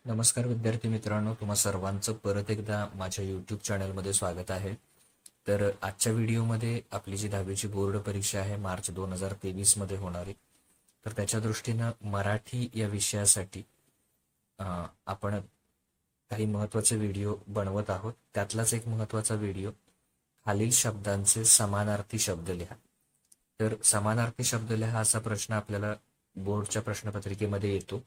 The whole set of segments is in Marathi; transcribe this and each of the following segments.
नमस्कार विद्यार्थी मित्रांनो, तुम्हा सर्वांचं परत एकदा माझ्या यूट्यूब चॅनलमध्ये स्वागत आहे. तर आजच्या व्हिडिओमध्ये आपली जी 10वीची बोर्ड परीक्षा आहे मार्च 2023 मध्ये होणारी, तर त्याच्या दृष्टीनं मराठी या विषयासाठी आपण काही महत्त्वाचे व्हिडिओ बनवत आहोत. त्यातलाच एक महत्त्वाचा व्हिडिओ, खालील शब्दांचे समानार्थी शब्द लिहा. तर समानार्थी शब्द लिहा असा प्रश्न आपल्याला बोर्डच्या प्रश्नपत्रिकेमध्ये येतो.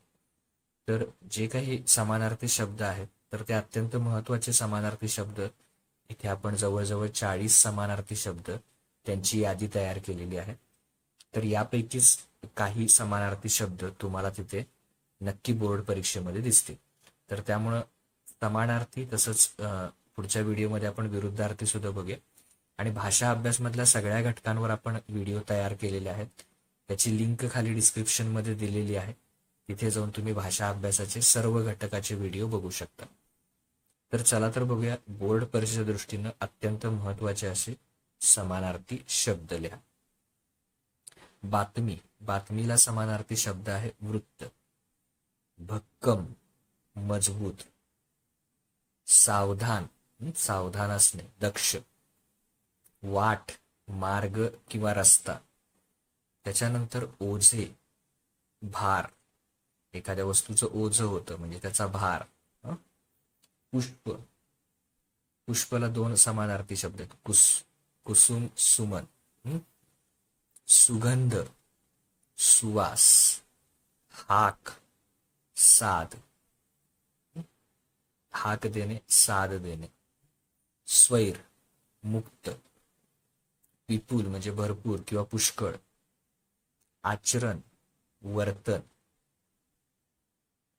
तर जे काही समानार्थी शब्द आहेत तर ते अत्यंत महत्त्वाचे समानार्थी शब्द, इथे आपण जवळजवळ 40 समानार्थी शब्द त्यांची यादी तयार केलेली आहे. तर यापैकीच काही समानार्थी शब्द तुम्हाला तिथे नक्की बोर्ड परीक्षेमध्ये दिसतील. तर त्यामुळं समानार्थी तसंच पुढच्या व्हिडिओमध्ये आपण विरुद्धार्थी सुद्धा बघूया. आणि भाषा अभ्यासमधल्या सगळ्या घटकांवर आपण व्हिडिओ तयार केलेले आहेत. त्याची लिंक खाली डिस्क्रिप्शनमध्ये दिलेली आहे. तिथे जाऊन तुम्ही भाषा अभ्यासाचे सर्व घटकाचे व्हिडिओ बघू शकता. तर चला तर बघूया बोर्ड परीक्षेच्या दृष्टीनं अत्यंत महत्त्वाचे असे समानार्थी शब्द लिहा. बातमी, बातमीला समानार्थी शब्द आहे वृत्त. भक्कम, मजबूत. सावधान, सावधान असणे, दक्ष. वाट, मार्ग किंवा रस्ता. त्याच्यानंतर ओझे, भार. एखाद्या वस्तूचं ओझं होतं म्हणजे त्याचा भार. पुष्प, पुष्पला 2 समानार्थी शब्द आहेत, कुसुम, सुमन. सुगंध, सुवास. हाक, साद. हाक देणे, साद देणे. स्वैर, मुक्त. विपुल म्हणजे भरपूर किंवा पुष्कळ. आचरण, वर्तन.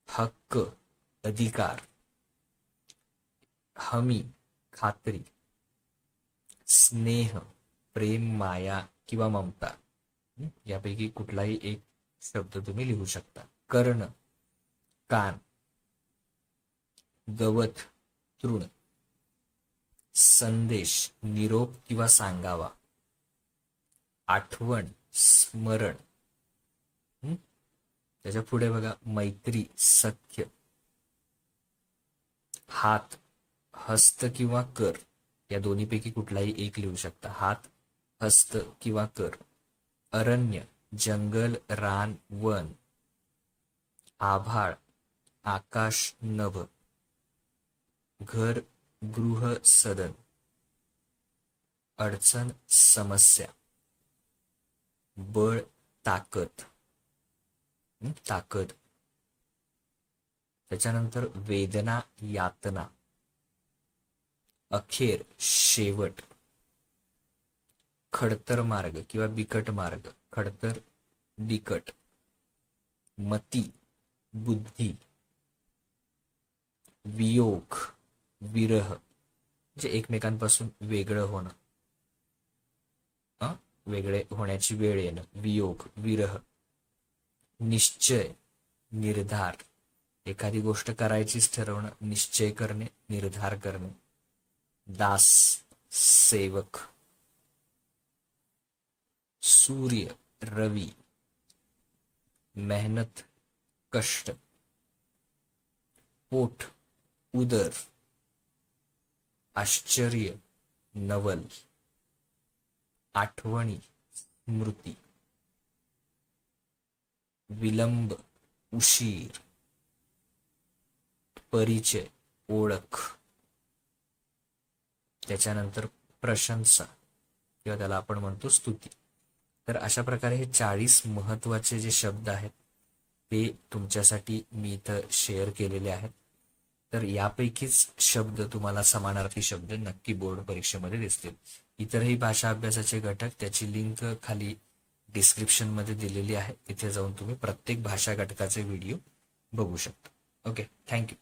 हक्क, अधिकार. हमी, खात्री. स्नेह, प्रेम, माया किंवा ममता. यापैकी कुठलाही एक शब्द तुम्ही लिहू शकता. कर्ण, कान. गवत, तृण. संदेश, निरोप किंवा सांगावा. आठवण, स्मरण. त्याच्या पुढे बघा, मैत्री, सख्य. हात, हस्त किंवा कर. या दोन्हीपैकी कुठलाही एक लिहू शकता. हात, हस्त किंवा कर. अरण्य, जंगल, रान, वन. आभाळ, आकाश, नभ. घर, गृह, सदन. अडचण, समस्या. बळ, ताकद. ताकद. त्याच्यानंतर वेदना, यातना. अखेर, शेवट. खडतर मार्ग किंवा बिकट मार्ग. खडतर, बिकट. मती, बुद्धी. वियोग, विरह म्हणजे एकमेकांपासून वेगळं होणं, वेगळे होण्याची वेळ येणं. वियोग, विरह. निश्चय, निर्धार. एखादी गोष्ट करायचीच ठरवणं, निश्चय करणे, निर्धार करणे. दास, सेवक. सूर्य, रवी. मेहनत, कष्ट. पोट, उदर. आश्चर्य, नवल. आठवणी, स्मृती. विलंब, उशीर. परिचय, ओळख. त्याच्यानंतर प्रशंसा किंवा त्याला आपण म्हणतो स्तुती. तर अशा प्रकारे हे 40 महत्त्वाचे जे शब्द आहेत ते तुमच्यासाठी मी इथं शेअर केलेले आहेत. तर यापैकीच शब्द तुम्हाला समानार्थी शब्द नक्की बोर्ड परीक्षेमध्ये दिसतील. इतरही भाषा अभ्यासाचे घटक, त्याची लिंक खाली डिस्क्रिप्शनमध्ये दिलेली आहे. तिथे जाऊन तुम्ही प्रत्येक भाषा घटकाचे व्हिडिओ बघू शकता. Okay, thank you.